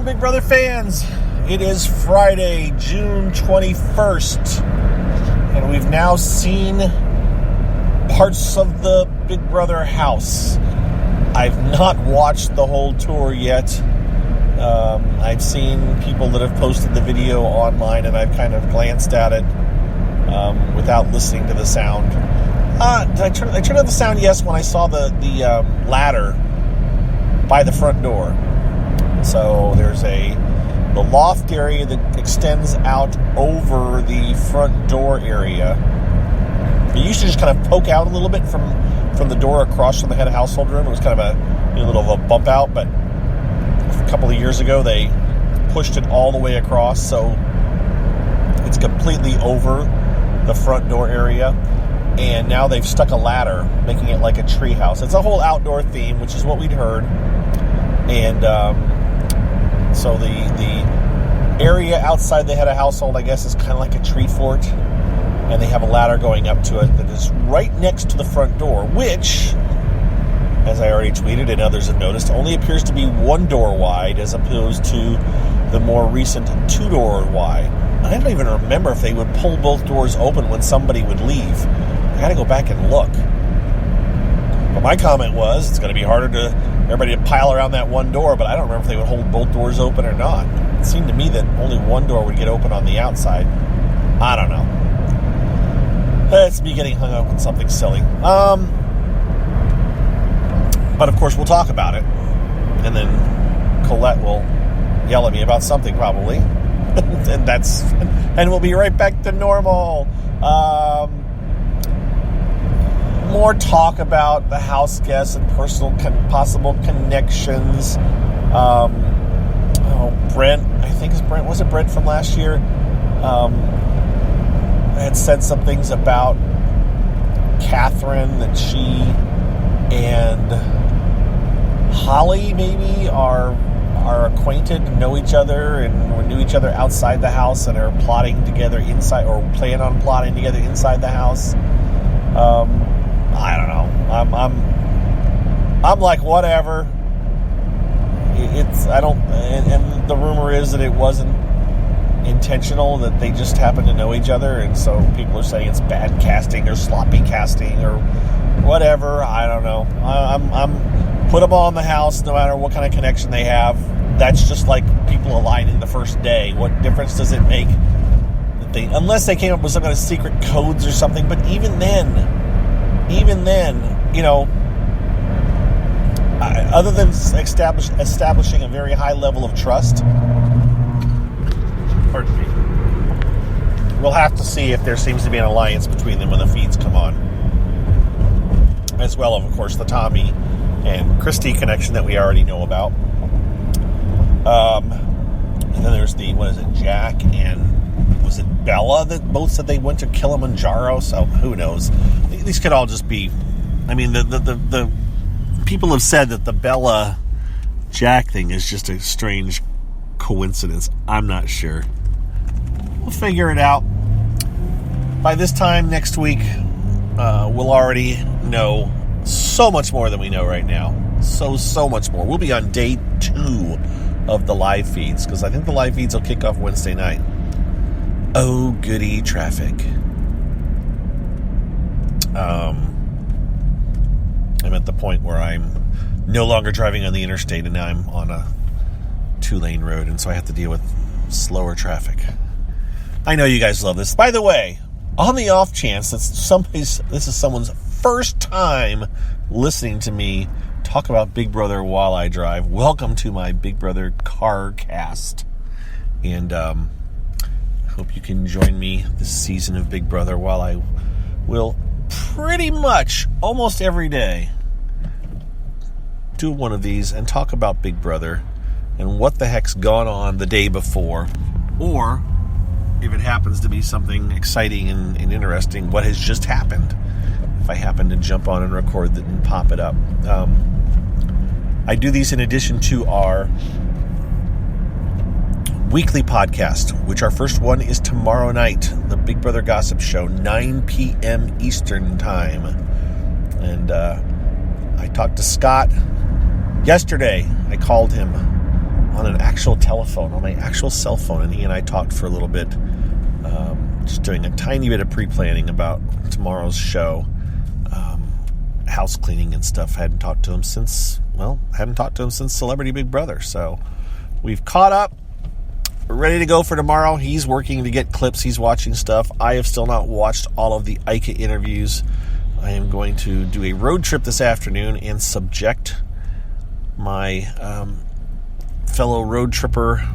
morning, Big Brother fans. It is Friday, June 21st, and we've now seen parts of the Big Brother house. I've not watched the whole tour yet. I've seen people that have posted the video online, and I've kind of glanced at it without listening to the sound. Did I turned on the sound? Yes, when I saw the ladder by the front door. So there's the loft area that extends out over the front door area. It used to just kind of poke out a little bit from the door across from the head of household room. It was kind of a little of a bump out, but a couple of years ago they pushed it all the way across, so it's completely over the front door area. And now they've stuck a ladder, making it like a tree house. It's a whole outdoor theme, which is what we'd heard. And so the area outside the head of household, I guess, is kind of like a tree fort. And they have a ladder going up to it that is right next to the front door, which, as I already tweeted and others have noticed, only appears to be one door wide as opposed to the more recent two-door wide. I don't even remember if they would pull both doors open when somebody would leave. I got to go back and look. But my comment was, it's going to be harder to everybody to pile around that one door, but I don't remember if they would hold both doors open or not. It seemed to me that only one door would get open on the outside. I don't know. It's me getting hung up on something silly. But of course, we'll talk about it. And then Colette will yell at me about something, probably. and we'll be right back to normal. More talk about the house guests and possible connections. Brent, I think was it Brent from last year? Had said some things about Catherine, that she and Holly maybe are acquainted, know each other, and knew each other outside the house, and are plotting together inside, or plan on plotting together inside the house. I don't know. I'm like, whatever. And the rumor is that it wasn't intentional, that they just happen to know each other, and so people are saying it's bad casting or sloppy casting or whatever. I don't know. I'm put them all in the house, no matter what kind of connection they have. That's just like people aligning the first day. What difference does it make that unless they came up with some kind of secret codes or something? But even then, you know, other than establishing a very high level of trust, pardon me, we'll have to see if there seems to be an alliance between them when the feeds come on. As well, of course, the Tommy and Christy connection that we already know about. And then there's Jack and was it Bella that both said they went to Kilimanjaro? So who knows? These could all just be, I mean, the people have said that the Bella Jack thing is just a strange coincidence. I'm not sure. We'll figure it out. By this time next week, we'll already know so much more than we know right now. So much more. We'll be on day 2 of the live feeds, because I think the live feeds will kick off Wednesday night. Oh, goody, traffic. I'm at the point where I'm no longer driving on the interstate, and now I'm on a 2-lane road, and so I have to deal with slower traffic. I know you guys love this. By the way, on the off chance that this is someone's first time listening to me talk about Big Brother while I drive, welcome to my Big Brother car cast. And I hope you can join me this season of Big Brother, while I will pretty much almost every day do one of these and talk about Big Brother and what the heck's gone on the day before, or if it happens to be something exciting and interesting, what has just happened, if I happen to jump on and record that and pop it up. I do these in addition to our weekly podcast, which our first one is tomorrow night, the Big Brother Gossip Show, 9 p.m. Eastern Time. And I talked to Scott yesterday. I called him on an actual telephone, on my actual cell phone, and he and I talked for a little bit, just doing a tiny bit of pre-planning about tomorrow's show, house cleaning and stuff. Hadn't talked to him since Celebrity Big Brother. So we've caught up. We're ready to go for tomorrow. He's working to get clips. He's watching stuff. I have still not watched all of the Ika interviews. I am going to do a road trip this afternoon and subject my fellow road tripper,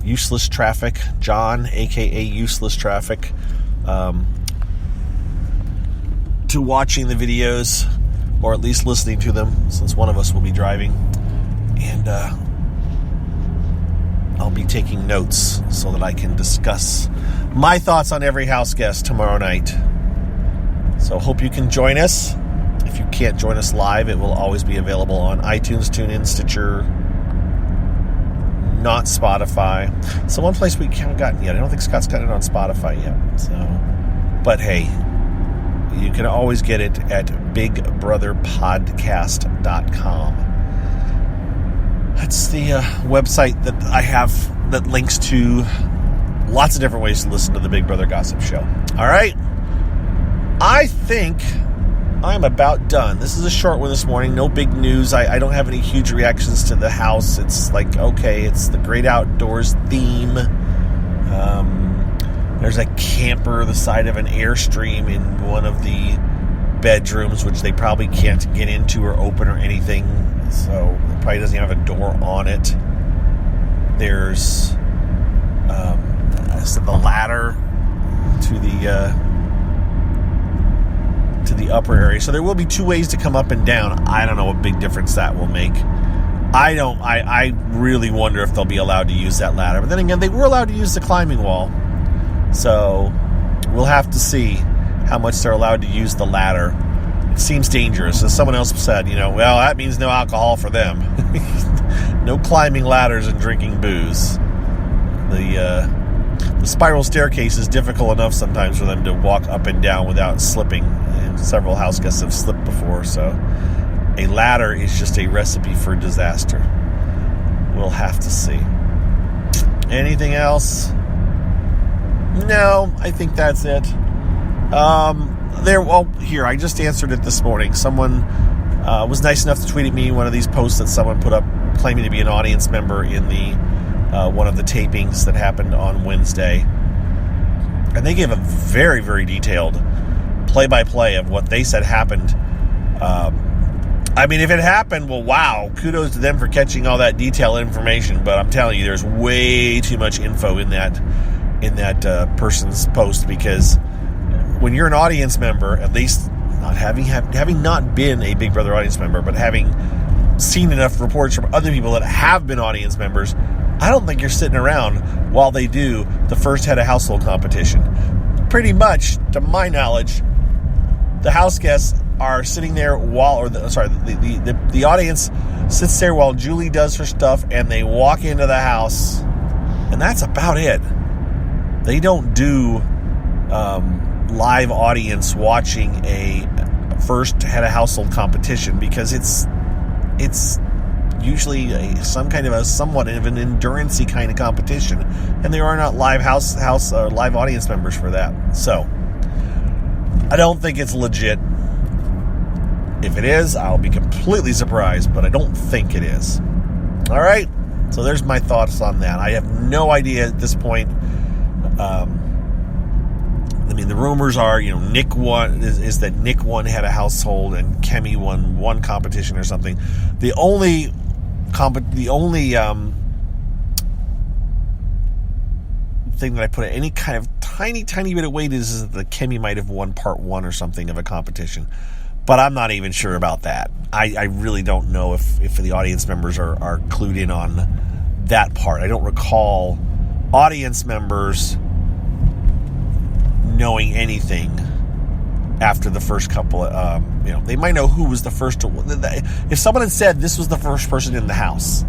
Useless Traffic, John, a.k.a. Useless Traffic, to watching the videos, or at least listening to them, since one of us will be driving. And I'll be taking notes so that I can discuss my thoughts on every house guest tomorrow night. So hope you can join us. If you can't join us live, it will always be available on iTunes, TuneIn, Stitcher, not Spotify. So one place we haven't gotten yet. I don't think Scott's gotten it on Spotify yet. So, but hey, you can always get it at BigBrotherPodcast.com. That's the website that I have that links to lots of different ways to listen to the Big Brother Gossip Show. All right. I think I'm about done. This is a short one this morning. No big news. I don't have any huge reactions to the house. It's like, okay, it's the great outdoors theme. There's a camper the side of an Airstream in one of the bedrooms, which they probably can't get into or open or anything. So it probably doesn't have a door on it. There's the ladder to the upper area. So there will be two ways to come up and down. I don't know what big difference that will make. I really wonder if they'll be allowed to use that ladder. But then again, they were allowed to use the climbing wall. So we'll have to see how much they're allowed to use the ladder. It seems dangerous. As someone else said, well, that means no alcohol for them. No climbing ladders and drinking booze. The spiral staircase is difficult enough sometimes for them to walk up and down without slipping. And several house guests have slipped before, so a ladder is just a recipe for disaster. We'll have to see. Anything else? No, I think that's it. Here, I just answered it this morning. Someone was nice enough to tweet at me one of these posts that someone put up claiming to be an audience member in the one of the tapings that happened on Wednesday. And they gave a very, very detailed play-by-play of what they said happened. If it happened, well, wow, kudos to them for catching all that detailed information. But I'm telling you, there's way too much info in that person's post, because when you're an audience member, at least not having not been a Big Brother audience member, but having seen enough reports from other people that have been audience members, I don't think you're sitting around while they do the first head of household competition. Pretty much, to my knowledge, the house guests are sitting there the audience sits there while Julie does her stuff, and they walk into the house, and that's about it. They don't do live audience watching a first head of household competition, because it's usually somewhat of an endurance-y kind of competition, and there are not live live audience members for that. So I don't think it's legit. If it is, I'll be completely surprised, but I don't think it is. All right, so there's my thoughts on that. I have no idea at this point. The rumors are, Nick won, is that Nick won head of household and Kemi won one competition or something. The only thing that I put any kind of tiny bit of weight is that Kemi might have won part one or something of a competition. But I'm not even sure about that. I really don't know if the audience members are clued in on that part. I don't recall audience members knowing anything after the first couple. They might know who was the first to. If someone had said this was the first person in the house,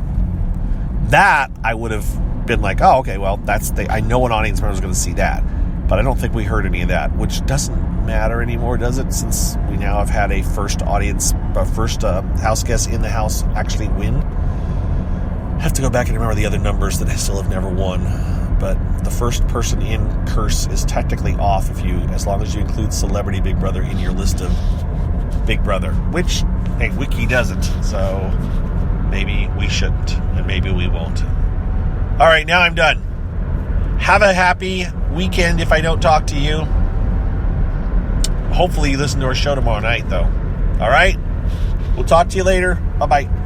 that I would have been like, oh, okay, well, I know an audience member is going to see that. But I don't think we heard any of that, which doesn't matter anymore, does it? Since we now have had a first house guest in the house actually win. Have have to go back and remember the other numbers that I still have never won. But the first person in curse is technically off as long as you include Celebrity Big Brother in your list of Big Brother, which, hey, Wiki doesn't, so maybe we shouldn't, and maybe we won't. All right, now I'm done. Have a happy weekend if I don't talk to you. Hopefully you listen to our show tomorrow night, though. All right? We'll talk to you later. Bye-bye.